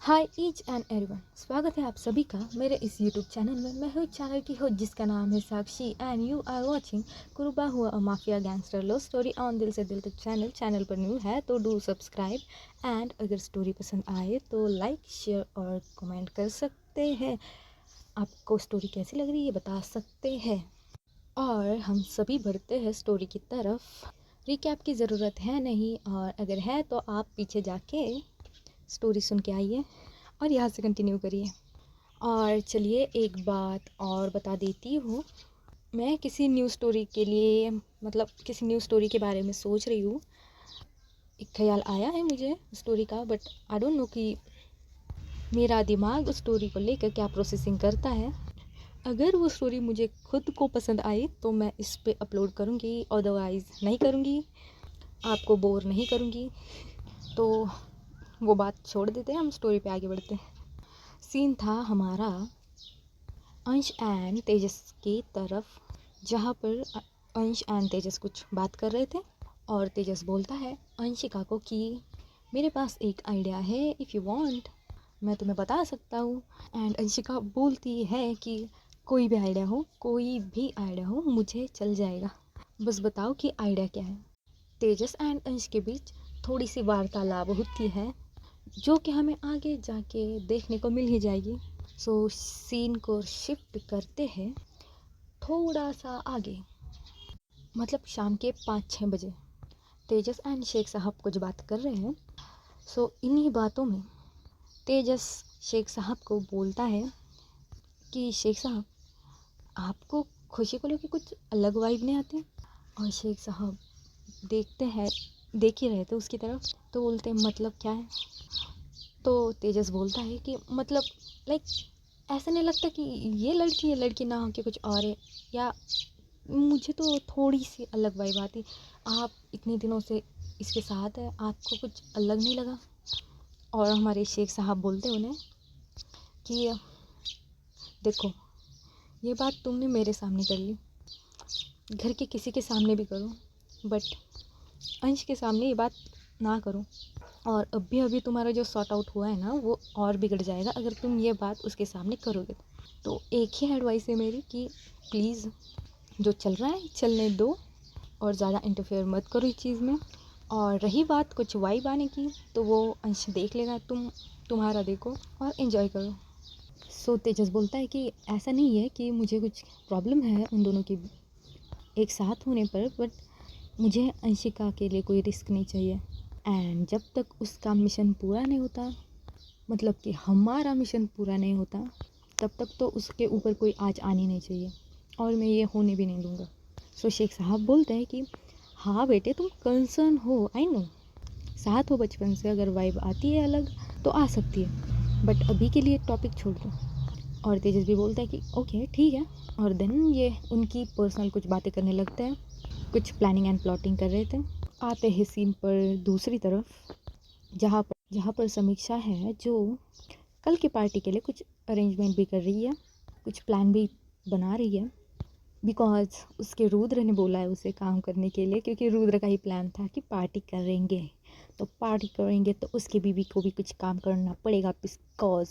Hi each and everyone, स्वागत है आप सभी का मेरे इस यूट्यूब चैनल में। मैं हूँ चैनल की होस्ट जिसका नाम है Sakshi and you are watching Qurbaan Hua a mafia gangster love story on Dil Se Dil Tak channel पर न्यू है तो डू सब्सक्राइब एंड अगर स्टोरी पसंद आए तो लाइक शेयर और कमेंट कर सकते हैं। आपको स्टोरी कैसी लग रही है बता सकते हैं। और हम सभी बढ़ते हैं स्टोरी की तरफ। रिकैप की ज़रूरत है नहीं, और अगर है तो आप पीछे जाके स्टोरी सुन के आइए और यहाँ से कंटिन्यू करिए। और चलिए एक बात और बता देती हूँ, मैं किसी न्यू स्टोरी के लिए किसी न्यू स्टोरी के बारे में सोच रही हूँ। एक ख्याल आया है मुझे स्टोरी का, बट आई डोंट नो कि मेरा दिमाग उस स्टोरी को लेकर क्या प्रोसेसिंग करता है। अगर वो स्टोरी मुझे खुद को पसंद आई तो मैं इस पे अपलोड करूँगी, अदरवाइज़ नहीं करूँगी, आपको बोर नहीं करूँगी। तो वो बात छोड़ देते हैं, हम स्टोरी पे आगे बढ़ते हैं। सीन था हमारा अंश एंड तेजस की तरफ, जहाँ पर अंश एंड तेजस कुछ बात कर रहे थे और तेजस बोलता है अंशिका को कि मेरे पास एक आइडिया है, इफ़ यू वांट मैं तुम्हें बता सकता हूँ। एंड अंशिका बोलती है कि कोई भी आइडिया हो मुझे चल जाएगा, बस बताओ कि आइडिया क्या है। तेजस एंड अंश के बीच थोड़ी सी वार्तालाप होती है जो कि हमें आगे जाके देखने को मिल ही जाएगी। सो सीन को शिफ्ट करते हैं थोड़ा सा आगे, मतलब शाम के 5-6 बजे। तेजस एंड शेख साहब कुछ बात कर रहे हैं। सो इन्हीं बातों में तेजस शेख साहब को बोलता है कि शेख साहब आपको खुशी को लेकर कुछ अलग वाइब नहीं आती। और शेख साहब देख ही रहे थे उसकी तरफ, तो बोलते हैं मतलब क्या है। तो तेजस बोलता है कि मतलब लाइक ऐसा नहीं लगता कि ये लड़की ना हो कि कुछ और है, या मुझे तो थोड़ी सी अलग वाइब आती। आप इतने दिनों से इसके साथ है, आपको कुछ अलग नहीं लगा। और हमारे शेख साहब बोलते उन्हें कि देखो ये बात तुमने मेरे सामने कर ली, घर के किसी के सामने भी करो, बट अंश के सामने ये बात ना करो। और अभी तुम्हारा जो सॉर्ट आउट हुआ है ना वो और बिगड़ जाएगा अगर तुम ये बात उसके सामने करोगे। तो एक ही एडवाइस है मेरी कि प्लीज़ जो चल रहा है चलने दो और ज़्यादा इंटरफेयर मत करो इस चीज़ में। और रही बात कुछ वाइब आने की, तो वो अंश देख लेगा, तुम्हारा देखो और इन्जॉय करो। सो तेजस बोलता है कि ऐसा नहीं है कि मुझे कुछ प्रॉब्लम है उन दोनों के एक साथ होने पर, बट मुझे अंशिका के लिए कोई रिस्क नहीं चाहिए। एंड जब तक उसका मिशन पूरा नहीं होता, मतलब कि हमारा मिशन पूरा नहीं होता, तब तक तो उसके ऊपर कोई आँच आनी नहीं चाहिए, और मैं ये होने भी नहीं दूँगा। सो शेख साहब बोलते हैं कि हाँ बेटे तुम कंसर्न हो, आई नो, साथ हो बचपन से, अगर वाइब आती है अलग तो आ सकती है, बट अभी के लिए टॉपिक छोड़ दो। और तेजस भी बोलता है कि ओके ठीक है। और देन ये उनकी पर्सनल कुछ बातें करने लगते हैं, कुछ प्लानिंग एंड प्लॉटिंग कर रहे थे। आते हैं सीन पर दूसरी तरफ, जहाँ पर समीक्षा है जो कल की पार्टी के लिए कुछ अरेंजमेंट भी कर रही है, कुछ प्लान भी बना रही है, बिकॉज उसके रुद्र ने बोला है उसे काम करने के लिए, क्योंकि रुद्र का ही प्लान था कि पार्टी करेंगे तो उसकी बीवी को भी कुछ काम करना पड़ेगा, बिकॉज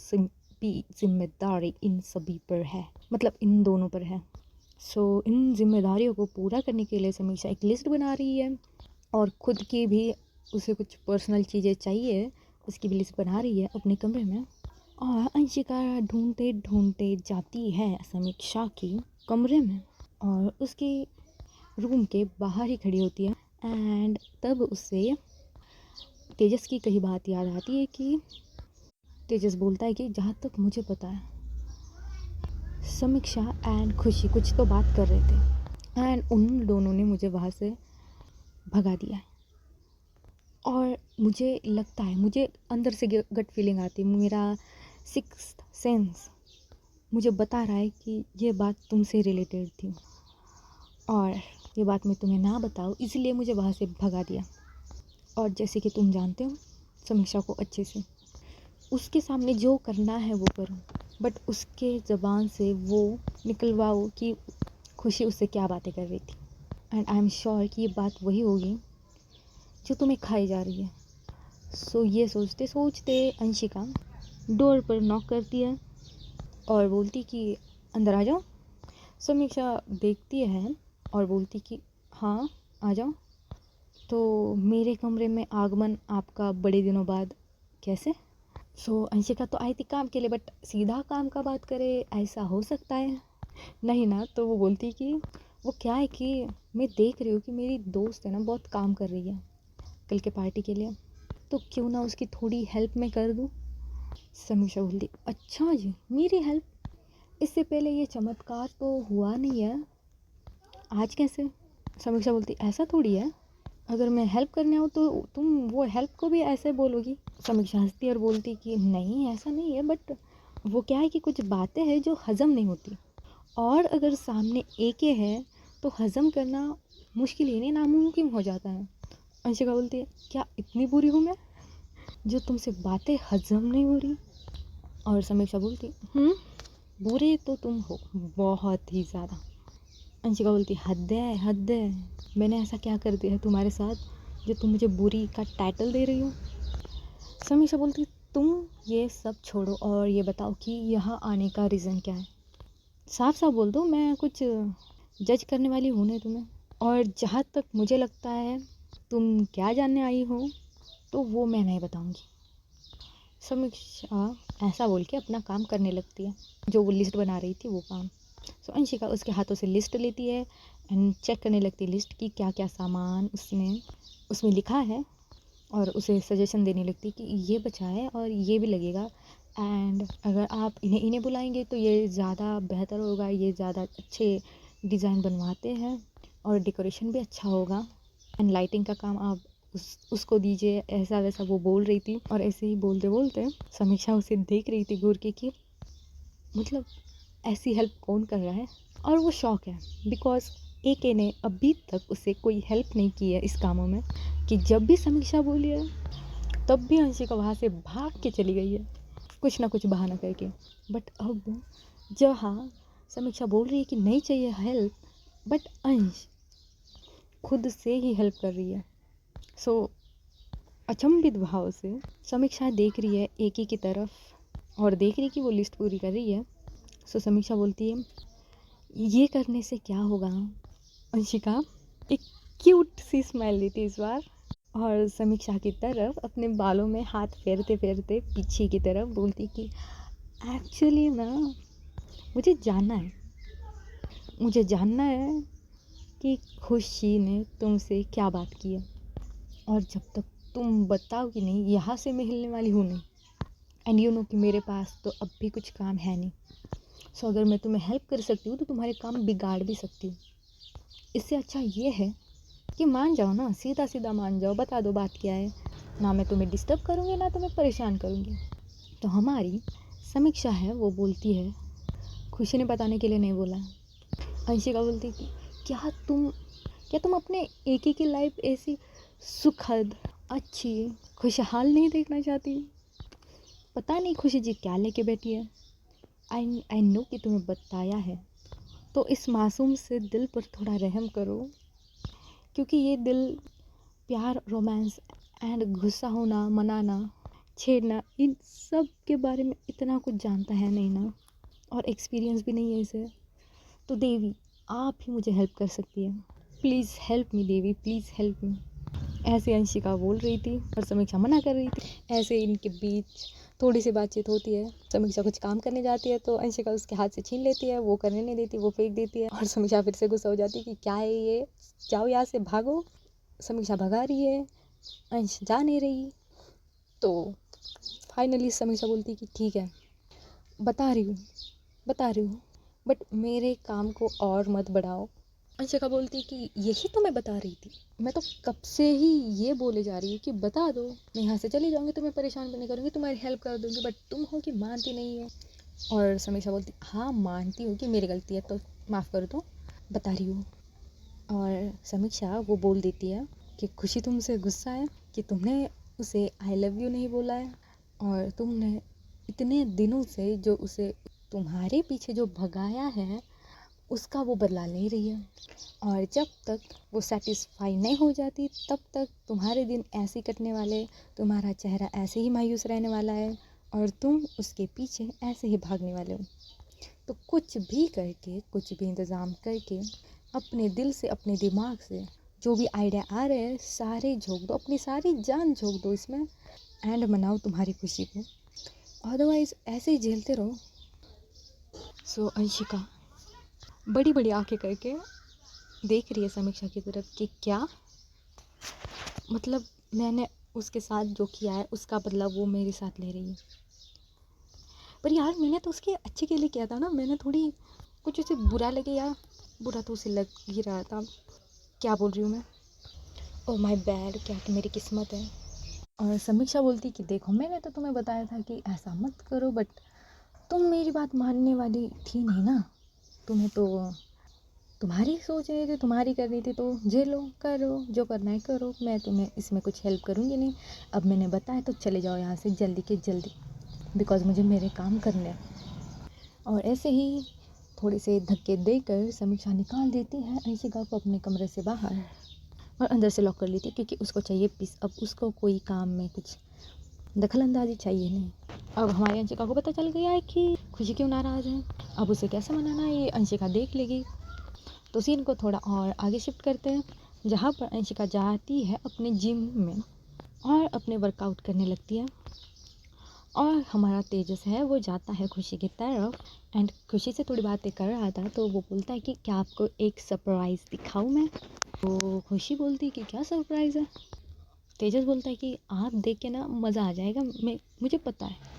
जिम्मेदारी इन सभी पर है, मतलब इन दोनों पर है। सो इन जिम्मेदारियों को पूरा करने के लिए समीक्षा एक लिस्ट बना रही है, और ख़ुद की भी उसे कुछ पर्सनल चीज़ें चाहिए, उसकी भी लिस्ट बना रही है अपने कमरे में। और अंशिका ढूंढते ढूंढते जाती है समीक्षा के कमरे में, और उसके रूम के बाहर ही खड़ी होती है। एंड तब उससे तेजस की कही बात याद आती है कि तेजस बोलता है कि जहाँ तक मुझे पता है समीक्षा एंड खुशी कुछ तो बात कर रहे थे, एंड उन दोनों ने मुझे वहाँ से भगा दिया है। और मुझे लगता है, मुझे अंदर से गट फीलिंग आती है, मेरा सिक्स्थ सेंस मुझे बता रहा है कि ये बात तुमसे रिलेटेड थी, और ये बात मैं तुम्हें ना बताऊँ इसलिए मुझे वहाँ से भगा दिया। और जैसे कि तुम जानते हो समीक्षा को अच्छे से, उसके सामने जो करना है वो करो, बट उसके ज़बान से वो निकलवाओ कि खुशी उससे क्या बातें कर रही थी। एंड आई एम श्योर कि ये बात वही होगी जो तुम्हें खाई जा रही है। सो ये सोचते सोचते अंशिका डोर पर नॉक करती है और बोलती कि अंदर आ जाओ। समीक्षा देखती है और बोलती कि हाँ आ जाओ। तो मेरे कमरे में आगमन आपका बड़े दिनों बाद कैसे? अंशिका तो आई थी काम के लिए, बट सीधा काम का बात करे ऐसा हो सकता है? नहीं ना। तो वो बोलती कि वो क्या है कि मैं देख रही हूँ कि मेरी दोस्त है ना बहुत काम कर रही है कल के पार्टी के लिए, तो क्यों ना उसकी थोड़ी हेल्प मैं कर दूँ। समीक्षा बोलती अच्छा जी मेरी हेल्प? इससे पहले ये चमत्कार तो हुआ नहीं है, आज कैसे? समीक्षा बोलती ऐसा थोड़ी है, अगर मैं हेल्प करने आऊँ तो तुम वो हेल्प को भी ऐसे बोलोगी। समीक्षा हंसती और बोलती कि नहीं ऐसा नहीं है, बट वो क्या है कि कुछ बातें हैं जो हज़म नहीं होती, और अगर सामने एक ही है तो हज़म करना मुश्किल ही नहीं नामुमकिन हो जाता है। अंशिका बोलती है क्या इतनी बुरी हूँ मैं जो तुमसे बातें हज़म नहीं हो रही? और समीक्षा बोलती बुरे तो तुम हो बहुत ही ज़्यादा। अंशिका बोलती हद है हद है, मैंने ऐसा क्या कर दिया है तुम्हारे साथ जो तुम मुझे बुरी का टाइटल दे रही हो? समीक्षा बोलती तुम ये सब छोड़ो और ये बताओ कि यहाँ आने का रीज़न क्या है? साफ साफ बोल दो, मैं कुछ जज करने वाली हूँ नहीं तुम्हें, और जहाँ तक मुझे लगता है तुम क्या जानने आई हो तो वो मैं नहीं बताऊँगी। समीक्षा ऐसा बोल के अपना काम करने लगती है, जो वो लिस्ट बना रही थी वो काम। अंशिका उसके हाथों से लिस्ट लेती है एंड चेक करने लगती है लिस्ट की क्या क्या सामान उसमें लिखा है, और उसे सजेशन देने लगती कि ये बचा है और ये भी लगेगा, एंड अगर आप इन्हें बुलाएंगे तो ये ज़्यादा बेहतर होगा, ये ज़्यादा अच्छे डिज़ाइन बनवाते हैं और डेकोरेशन भी अच्छा होगा, एंड लाइटिंग का काम आप उसको दीजिए, ऐसा वैसा वो बोल रही थी। और ऐसे ही बोलते बोलते समीक्षा उसे देख रही थी घूर के कि मतलब ऐसी हेल्प कौन कर रहा है, और वो शौक है बिकॉज एके ने अभी तक उसे कोई हेल्प नहीं की है इस कामों में, कि जब भी समीक्षा बोली है तब भी अंशिका वहाँ से भाग के चली गई है कुछ ना कुछ बहाना करके। बट अब जहाँ समीक्षा बोल रही है कि नहीं चाहिए हेल्प, बट अंश खुद से ही हेल्प कर रही है। अचंभित भाव से समीक्षा देख रही है एके की तरफ और देख रही कि वो लिस्ट पूरी कर रही है। समीक्षा बोलती है ये करने से क्या होगा? अंशिका एक क्यूट सी स्माइल देती इस बार, और समीक्षा की तरफ अपने बालों में हाथ फेरते फेरते पीछे की तरफ बोलती कि एक्चुअली ना मुझे जानना है कि खुशी ने तुमसे क्या बात की है, और जब तक तुम बताओ कि नहीं यहाँ से मैं हिलने वाली हूँ नहीं। एंड यू नो कि मेरे पास तो अब भी कुछ काम है नहीं, अगर मैं तुम्हें हेल्प कर सकती हूँ तो तुम्हारे काम बिगाड़ भी सकती हूँ। इससे अच्छा ये है कि मान जाओ ना, सीधा सीधा मान जाओ, बता दो बात क्या है, ना मैं तुम्हें डिस्टर्ब करूँगी ना तुम्हें परेशान करूँगी। तो हमारी समीक्षा है वो बोलती है खुशी ने बताने के लिए नहीं बोला। अंशिका बोलती कि क्या तुम अपने एक ही की लाइफ ऐसी सुखद अच्छी खुशहाल नहीं देखना चाहती? पता नहीं खुशी जी क्या लेके बैठी है। आई नो कि तुम्हें बताया है, तो इस मासूम से दिल पर थोड़ा रहम करो, क्योंकि ये दिल प्यार रोमांस एंड गुस्सा होना मनाना छेड़ना इन सब के बारे में इतना कुछ जानता है नहीं ना, और एक्सपीरियंस भी नहीं है इसे। तो देवी आप ही मुझे हेल्प कर सकती है, please help me Devi, please help me. ऐसे अंशिका बोल रही थी और समीक्षा मना कर रही थी। ऐसे इनके बीच थोड़ी सी बातचीत होती है। समीक्षा कुछ काम करने जाती है तो अंशिका उसके हाथ से छीन लेती है, वो करने नहीं देती, वो फेंक देती है, और समीक्षा फिर से गुस्सा हो जाती है कि क्या है ये, जाओ यहाँ से भागो। समीक्षा भगा रही है, अंश जा नहीं रही। तो फाइनली समीक्षा बोलती है कि ठीक है बता रही हूँ बट मेरे काम को और मत बढ़ाओ। अंशिका बोलती है कि यही तो मैं बता रही थी, मैं तो कब से ही ये बोले जा रही हूँ कि बता दो, मैं यहाँ से चली जाऊँगी, तुम्हें परेशान भी नहीं करूँगी, तुम्हारी हेल्प कर दूँगी, बट तुम हो कि मानती नहीं हो। और समीक्षा बोलती हाँ मानती हूँ कि मेरी गलती है, तो माफ़ कर दो, बता रही हूँ। और समीक्षा वो बोल देती है कि खुशी तुमसे गुस्सा है कि तुमने उसे आई लव यू नहीं बोला है, और तुमने इतने दिनों से जो उसे तुम्हारे पीछे जो भगाया है उसका वो बदला नहीं रही है, और जब तक वो सेटिस्फाई नहीं हो जाती तब तक तुम्हारे दिन ऐसे ही कटने वाले, तुम्हारा चेहरा ऐसे ही मायूस रहने वाला है, और तुम उसके पीछे ऐसे ही भागने वाले हो। तो कुछ भी करके, कुछ भी इंतज़ाम करके, अपने दिल से, अपने दिमाग से जो भी आइडिया आ रहे हैं सारे झोंक दो, अपनी सारी जान झोंक दो इसमें, एंड मनाओ तुम्हारी खुशी को। अदरवाइज़ ऐसे ही झेलते रहो। सो अंशिका बड़ी बड़ी आंखें करके देख रही है समीक्षा की तरफ कि क्या मतलब मैंने उसके साथ जो किया है उसका बदला वो मेरे साथ ले रही है। पर यार मैंने तो उसके अच्छे के लिए किया था ना, मैंने थोड़ी कुछ उसे बुरा लगे यार, बुरा तो उसे लग ही रहा था। क्या बोल रही हूँ मैं, ओह माय बैड, क्या कि मेरी किस्मत है। और समीक्षा बोलती कि देखो मैंने तो तुम्हें बताया था कि ऐसा मत करो, बट तुम मेरी बात मानने वाली थी नहीं ना, तुम्हें तो तुम्हारी सोच रही थी, तुम्हारी कर रही थी, तो झेलो, करो जो करना है करो, मैं तुम्हें इसमें कुछ हेल्प करूँगी नहीं। अब मैंने बताया तो चले जाओ यहाँ से जल्दी के जल्दी, बिकॉज मुझे मेरे काम करने हैं। और ऐसे ही थोड़े से धक्के देकर समीक्षा निकाल देती है अंशिका को अपने कमरे से बाहर और अंदर से लॉक कर लेती है, क्योंकि उसको चाहिए पीस। अब उसको कोई काम में कुछ दखल अंदाजी चाहिए नहीं। अब हमारी अंशिका को पता चल गया है कि खुशी क्यों नाराज़ है, अब उसे कैसे मनाना है ये अंशिका देख लेगी। तो सीन को थोड़ा और आगे शिफ्ट करते हैं, जहाँ पर अंशिका जाती है अपने जिम में और अपने वर्कआउट करने लगती है। और हमारा तेजस है वो जाता है खुशी की तरफ एंड खुशी से थोड़ी बातें कर रहा था, तो वो बोलता है कि क्या आपको एक सरप्राइज़ दिखाऊं मैं। तो खुशी बोलती है कि क्या सरप्राइज़ है। तेजस बोलता है कि आप देख के ना मज़ा आ जाएगा, मुझे पता है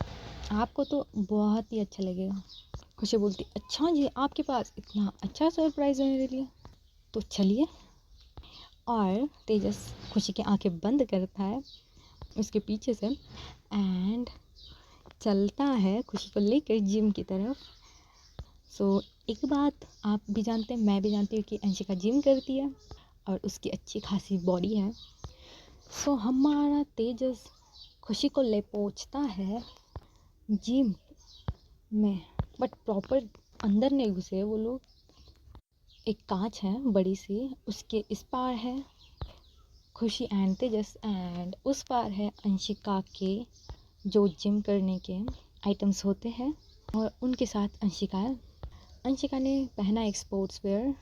आपको तो बहुत ही अच्छा लगेगा। खुशी बोलती अच्छा जी, आपके पास इतना अच्छा सरप्राइज़ है मेरे लिए, तो चलिए। और तेजस खुशी की आंखें बंद करता है उसके पीछे से एंड चलता है खुशी को लेकर जिम की तरफ। सो एक बात आप भी जानते हैं, मैं भी जानती हूँ कि अंशिका जिम करती है और उसकी अच्छी खासी बॉडी है। सो हमारा तेजस खुशी को ले पहुँचता है जिम में, बट प्रॉपर अंदर नहीं घुसे वो लोग। एक कांच है बड़ी सी, उसके इस पार है खुशी एंड तेजस एंड उस पार है अंशिका के जो जिम करने के आइटम्स होते हैं और उनके साथ अंशिका है। अंशिका ने पहना एक स्पोर्ट्स वेयर,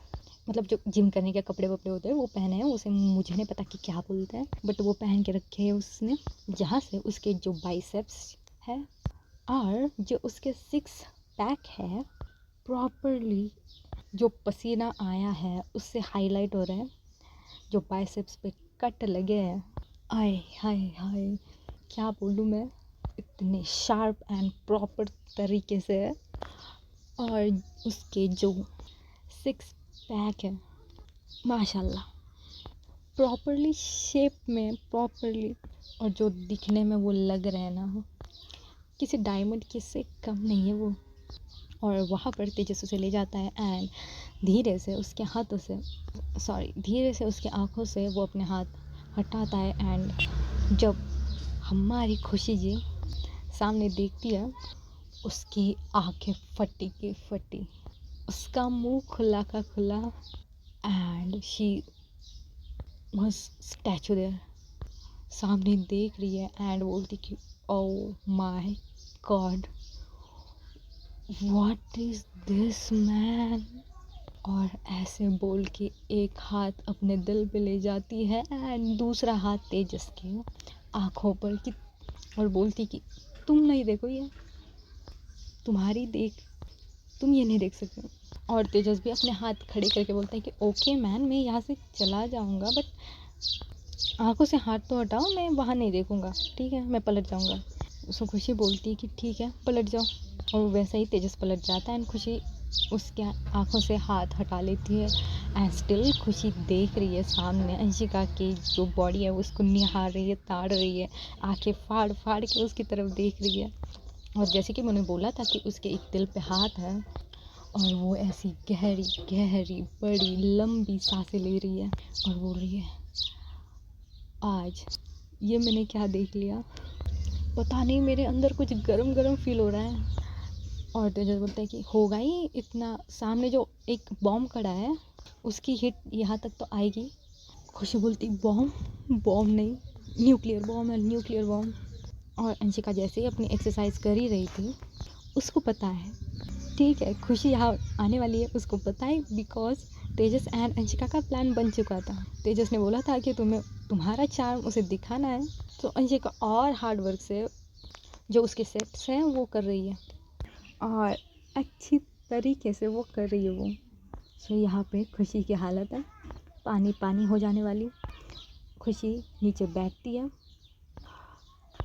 मतलब जो जिम करने के कपड़े वपड़े होते हैं वो पहने हैं, उसे मुझे नहीं पता कि क्या बोलते हैं, बट वो पहन के रखे हैं उसने, जहाँ से उसके जो बाइसेप्स है और जो उसके 6 पैक है प्रॉपरली, जो पसीना आया है उससे हाईलाइट हो रहा है, जो बाइसेप्स पे कट लगे हैं, आय हाय हाय क्या बोलूँ मैं, इतने शार्प एंड प्रॉपर तरीके से है। और उसके जो 6 पैक है माशाल्लाह प्रॉपरली शेप में, प्रॉपरली, और जो दिखने में वो लग रहे हैं ना किसी डायमंड के से कम नहीं है वो। और वहाँ पर तेजस उसे ले जाता है एंड धीरे से उसके हाथों से, धीरे से उसकी आँखों से वो अपने हाथ हटाता है एंड जब हमारी खुशी जी सामने देखती है उसकी आंखें फटी की फटी, उसका मुंह खुला का खुला and she was statue there, सामने देख रही है एंड बोलती कि oh my god what is this man. और ऐसे बोल के एक हाथ अपने दिल पे ले जाती है एंड दूसरा हाथ तेजस के आँखों पर कि, और बोलती कि तुम नहीं देखो ये, तुम्हारी देख, तुम ये नहीं देख सकते। और तेजस भी अपने हाथ खड़े करके बोलता है कि ओके मैन, मैं यहाँ से चला जाऊँगा बट आँखों से हाथ तो हटाओ, मैं वहाँ नहीं देखूँगा, ठीक है, मैं पलट जाऊँगा। उसको खुशी बोलती है कि ठीक है पलट जाओ, और वैसे ही तेजस पलट जाता है एंड खुशी उसके आँखों से हाथ हटा लेती है एंड स्टिल खुशी देख रही है सामने अंशिका की जो बॉडी है उसको निहार रही है, ताड़ रही है, आंखें फाड़ फाड़ के उसकी तरफ देख रही है। और जैसे कि मैंने बोला था कि उसके एक दिल पे हाथ है और वो ऐसी गहरी गहरी बड़ी लंबी सांसें ले रही है और बोल रही है आज ये मैंने क्या देख लिया, पता नहीं मेरे अंदर कुछ गरम गरम फील हो रहा है। और तेजस बोलता है कि होगा ही, इतना सामने जो एक बॉम्ब खड़ा है उसकी हिट यहाँ तक तो आएगी। खुशी बोलती बॉम्ब, बॉम्ब नहीं, न्यूक्लियर बॉम्ब है, न्यूक्लियर बॉम्ब। और अंशिका जैसे ही अपनी एक्सरसाइज कर ही रही थी, उसको पता है, ठीक है, खुशी यहाँ आने वाली है, उसको पता है, बिकॉज तेजस एंड अंशिका का प्लान बन चुका था। तेजस ने बोला था कि तुम्हें तुम्हारा चार्म उसे दिखाना है, तो अंशिका और हार्ड वर्क से जो उसके सेट्स हैं वो कर रही है और अच्छी तरीके से वो कर रही है वो। सो यहाँ पे खुशी की हालत है पानी पानी हो जाने वाली। खुशी नीचे बैठती है,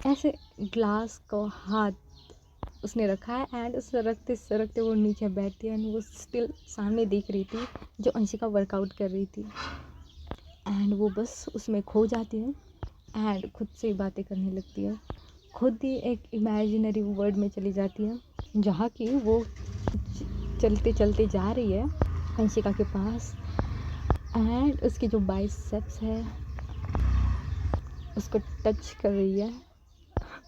ऐसे ग्लास को हाथ उसने रखा है एंड उस रखते सरकते वो नीचे बैठती है एंड वो स्टिल सामने देख रही थी जो अंशिका वर्कआउट कर रही थी एंड वो बस उसमें खो जाती है एंड खुद से ही बातें करने लगती है, खुद ही एक इमेजिनरी वर्ल्ड में चली जाती है जहाँ की वो चलते चलते जा रही है अंशिका के पास एंड उसकी जो बाइसेप्स है उसको टच कर रही है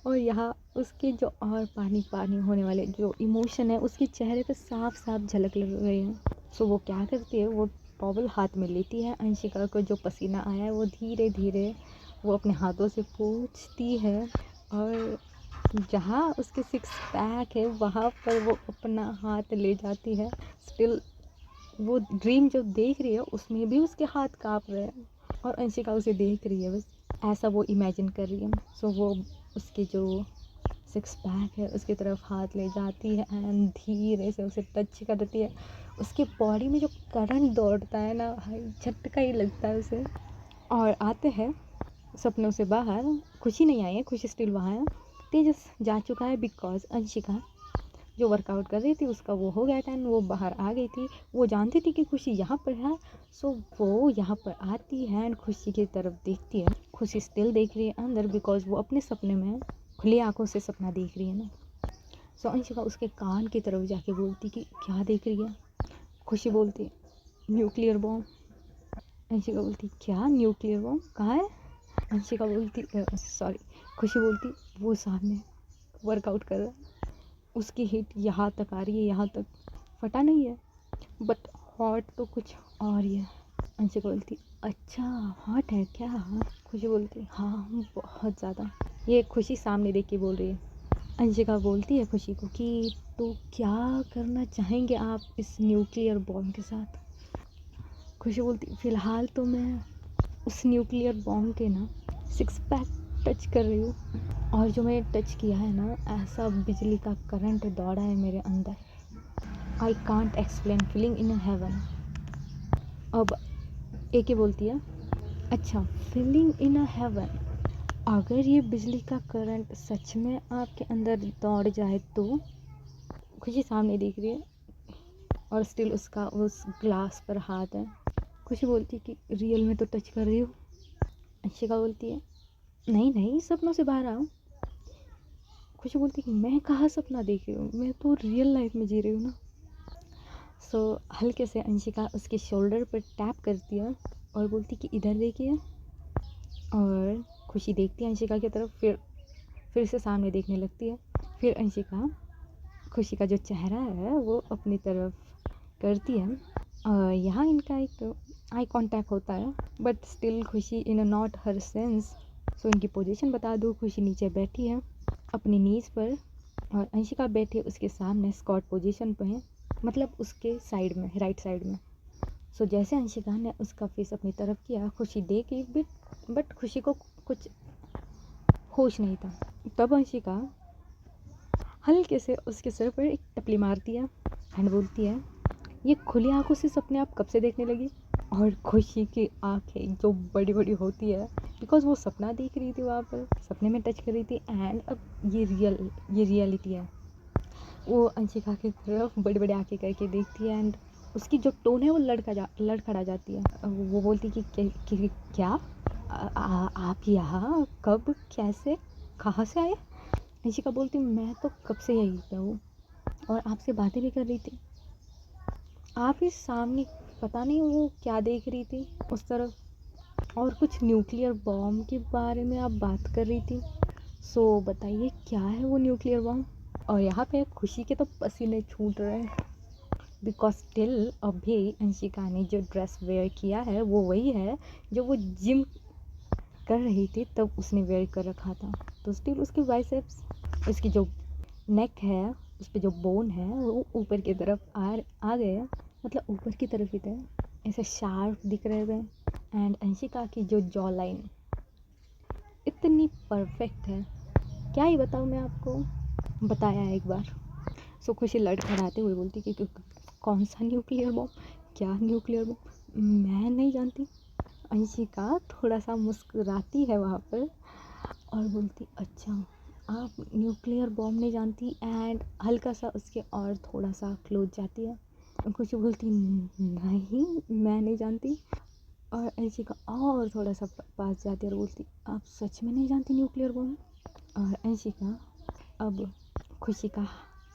और यहाँ उसके जो और पानी पानी होने वाले जो इमोशन है उसके चेहरे पे साफ साफ झलक लग रहे हैं। सो वो क्या करती है, वो टॉवल हाथ में लेती है, अंशिका को जो पसीना आया है वो धीरे धीरे वो अपने हाथों से पोंछती है और जहाँ उसके सिक्स पैक है वहाँ पर वो अपना हाथ ले जाती है। स्टिल वो ड्रीम जो देख रही है उसमें भी उसके हाथ काँप रहे हैं और अंशिका उसे देख रही है, बस ऐसा वो इमेजिन कर रही है। सो वो उसके जो सिक्स पैक है उसकी तरफ हाथ ले जाती है एंड धीरे से उसे टच करती है। उसके बॉडी में जो करंट दौड़ता है ना भाई, झटका ही लगता है उसे। और आते हैं सपनों से बाहर, खुशी नहीं आई है, खुशी स्टिल वहाँ है, तेजस जा चुका है बिकॉज अंशिका जो वर्कआउट कर रही थी उसका वो हो गया था एंड वो बाहर आ गई थी। वो जानती थी कि खुशी यहाँ पर है, सो वो यहाँ पर आती है एंड खुशी की तरफ देखती है। खुशी स्टिल देख रही है अंदर बिकॉज वो अपने सपने में खुली आंखों से सपना देख रही है ना। सो अंशिका उसके कान की तरफ जाके बोलती कि क्या देख रही है। खुशी बोलती न्यूक्लियर बॉम्ब। अंशिका बोलती क्या न्यूक्लियर बॉम्ब कहाँ है। अंशिका बोलती सॉरी खुशी बोलती वो सामने वर्कआउट कर रहा है, उसकी हिट यहाँ तक आ रही है, यहाँ तक फटा नहीं है बट हॉट तो कुछ और ही है। अंशिका बोलती अच्छा हॉट है क्या। खुशी बोलती हाँ बहुत ज़्यादा। ये खुशी सामने देख के बोल रही है। अंशिका बोलती है खुशी को कि तो क्या करना चाहेंगे आप इस न्यूक्लियर बॉम्ब के साथ। खुशी बोलती फ़िलहाल तो मैं उस न्यूक्लियर बॉम्ब के ना सिक्स पैक टच कर रही हूँ और जो मैंने टच किया है ना ऐसा बिजली का करंट दौड़ा है मेरे अंदर। I can't explain feeling in heaven. अब एक ही बोलती है अच्छा फीलिंग इन अ हेवन, अगर ये बिजली का करंट सच में आपके अंदर दौड़ जाए तो। खुशी सामने देख रही है और स्टिल उसका उस ग्लास पर हाथ है। खुशी बोलती है कि रियल में तो टच कर रही हूँ। अंशिका बोलती है नहीं नहीं सपनों से बाहर आओ। खुशी बोलती है कि मैं कहाँ सपना देख रही हूँ, मैं तो रियल लाइफ में जी रही हूँ ना। सो हल्के से अंशिका उसके शोल्डर पर टैप करती है और बोलती कि इधर देखिए। और खुशी देखती है अंशिका की तरफ, फिर से सामने देखने लगती है। फिर अंशिका खुशी का जो चेहरा है वो अपनी तरफ करती है और यहाँ इनका एक आई कांटेक्ट होता है बट स्टिल खुशी इन अ नॉट हर सेंस। सो इनकी पोजीशन बता दूँ, खुशी नीचे बैठी है अपनी नीज़ पर और अंशिका बैठी है उसके सामने स्क्वाट पोजीशन पर है, मतलब उसके साइड में, राइट साइड में। सो जैसे अंशिका ने उसका फेस अपनी तरफ किया, खुशी देख एक बिट बट खुशी को कुछ होश नहीं था। तब अंशिका हल्के से उसके सिर पर एक टपली मारती है एंड बोलती है ये खुली आंखों से सपने आप कब से देखने लगी। और खुशी की आंखें जो बड़ी बड़ी होती है बिकॉज वो सपना देख रही थी, वहाँ पर सपने में टच कर रही थी एंड अब ये रियलिटी है। वो अंशिका की तरफ बड़ी बड़ी आंखें करके देखती है एंड उसकी जो टोन है वो लड़खड़ा जाती है। वो बोलती कि क्या आप यहाँ कब कैसे कहाँ से आए। अंशिका बोलती मैं तो कब से यहीं पे हूँ और आपसे बातें भी कर रही थी। आप ही सामने पता नहीं वो क्या देख रही थी उस तरफ और कुछ न्यूक्लियर बॉम्ब के बारे में आप बात कर रही थी। सो बताइए क्या है वो न्यूक्लियर बॉम्ब। और यहाँ पे खुशी के तो पसीने छूट रहे हैं बिकॉज स्टिल अभी अंशिका ने जो ड्रेस वेयर किया है वो वही है जो वो जिम कर रही थी तब उसने वेयर कर रखा था। तो स्टिल उसके बाइसेप्स, उसकी जो नेक है उस पे जो बोन है वो ऊपर की तरफ आ गए, मतलब ऊपर की तरफ ही थे, ऐसे शार्प दिख रहे थे। एंड अंशिका की जो जॉ लाइन इतनी परफेक्ट है, क्या ही बताऊँ मैं आपको, बताया है एक बार। सो खुशी लड़खड़ाते हुए बोलती कि कौन सा न्यूक्लियर बॉम्ब, क्या न्यूक्लियर बॉम्ब, मैं नहीं जानती। अंशिका थोड़ा सा मुस्कुराती है वहाँ पर और बोलती अच्छा आप न्यूक्लियर बॉम्ब नहीं जानती, एंड हल्का सा उसके और थोड़ा सा क्लोज जाती है। खुशी बोलती नहीं मैं नहीं जानती, और अंशिका और थोड़ा सा पास जाती है और बोलती आप सच में नहीं जानती न्यूक्लियर बॉम्ब। और अंशिका अब खुशी का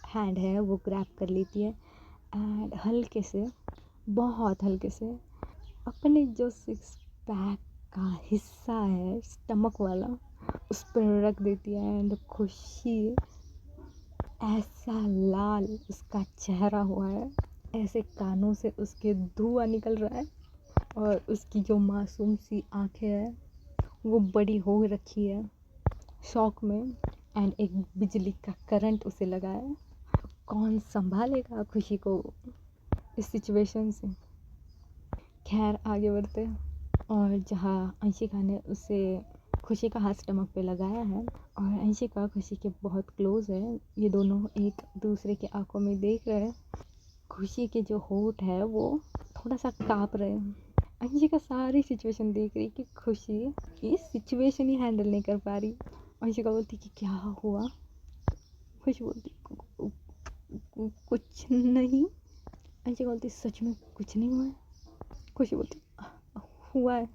हैंड है वो ग्रैब कर लेती है एंड हल्के से, बहुत हल्के से अपने जो सिक्स पैक का हिस्सा है स्टमक वाला उस पर रख देती है। एंड खुशी ऐसा लाल उसका चेहरा हुआ है, ऐसे कानों से उसके धुआं निकल रहा है और उसकी जो मासूम सी आंखें हैं वो बड़ी हो रखी है शौक में। एंड एक बिजली का करंट उसे लगा है। कौन संभालेगा खुशी को इस सिचुएशन से। खैर आगे बढ़ते हैं, और जहाँ अंशिका ने उसे खुशी का हाथ स्टमक पे लगाया है और अंशिका खुशी के बहुत क्लोज है, ये दोनों एक दूसरे के आंखों में देख रहे हैं। खुशी के जो होठ है वो थोड़ा सा काँप रहे हैं। अंशिका सारी सिचुएशन देख रही कि खुशी ये सिचुएशन ही हैंडल नहीं कर पा रही। अंशिका बोलती कि क्या हुआ, खुशी बोलती कुछ नहीं। अंशिका बोलती सच में कुछ नहीं हुआ है। खुशी बोलती हुआ है।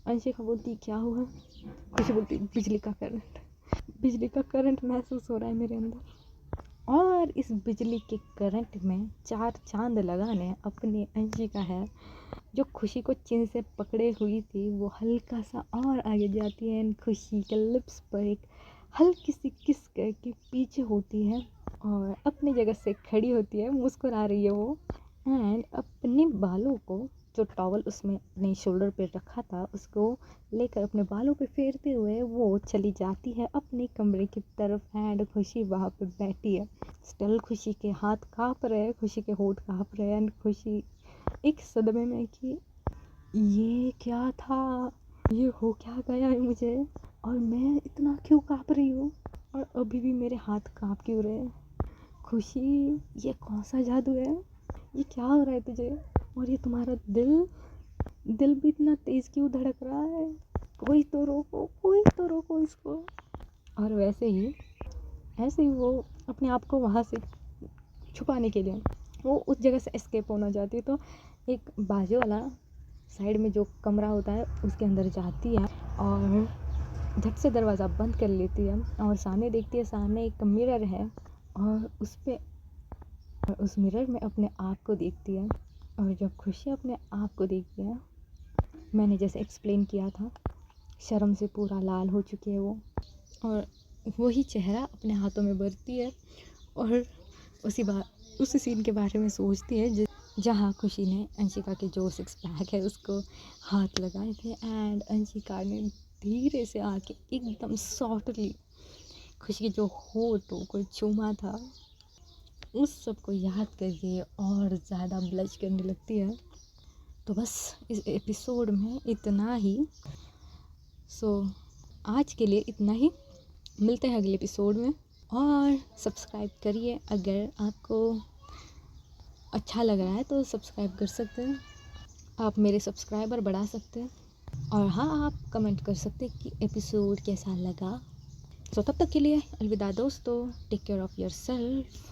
अंशिका बोलती क्या हुआ है। खुशी बोलती बिजली का करंट महसूस हो रहा है मेरे अंदर। और इस बिजली के करंट में चार चांद लगाने अपनी अंशिका है जो खुशी को चिन से पकड़े हुई थी वो हल्का सा और आगे जाती है एंड खुशी के लिप्स पर एक हल्की सी किस करके पीछे होती है और अपनी जगह से खड़ी होती है, मुस्कुरा रही है वो। एंड अपने बालों को, जो टॉवल उसमें अपने शोल्डर पे रखा था उसको लेकर अपने बालों पे फेरते हुए वो चली जाती है अपने कमरे की तरफ। एंड खुशी वहाँ पे बैठी है। स्टिल खुशी के हाथ काँप रहे हैं, खुशी के होठ काँप रहे हैं एंड खुशी एक सदमे में कि ये क्या था, ये हो क्या गया है मुझे, और मैं इतना क्यों काँप रही हूँ और अभी भी मेरे हाथ काँप क्यों रहे हैं। खुशी ये कौन सा जादू है, ये क्या हो रहा है तुझे, और ये तुम्हारा दिल भी इतना तेज़ क्यों धड़क रहा है, कोई तो रोको इसको। और ऐसे ही वो अपने आप को वहाँ से छुपाने के लिए वो उस जगह से एस्केप होना चाहती है। तो एक बाजू वाला साइड में जो कमरा होता है उसके अंदर जाती है और झट से दरवाज़ा बंद कर लेती है और सामने देखती है, सामने एक मिरर है और उस मिरर में अपने आप को देखती है। और जब खुशी अपने आप को देखती है, मैंने जैसे एक्सप्लेन किया था, शर्म से पूरा लाल हो चुकी है वो, और वही चेहरा अपने हाथों में भरती है और उसी सीन के बारे में सोचती है जहाँ खुशी ने अंशिका के जो सिक्स पैक है उसको हाथ लगाए थे एंड अंशिका ने धीरे से आके एकदम सॉफ्टली खुशी के जो होठों को चूमा था। उस सब को याद करके और ज़्यादा ब्लश करने लगती है। तो बस इस एपिसोड में इतना ही। आज के लिए इतना ही, मिलते हैं अगले एपिसोड में। और सब्सक्राइब करिए, अगर आपको अच्छा लग रहा है तो सब्सक्राइब कर सकते हैं, आप मेरे सब्सक्राइबर बढ़ा सकते हैं। और हाँ, आप कमेंट कर सकते हैं कि एपिसोड कैसा लगा। तब तक के लिए अलविदा दोस्तों, टेक केयर ऑफ़ योरसेल्फ।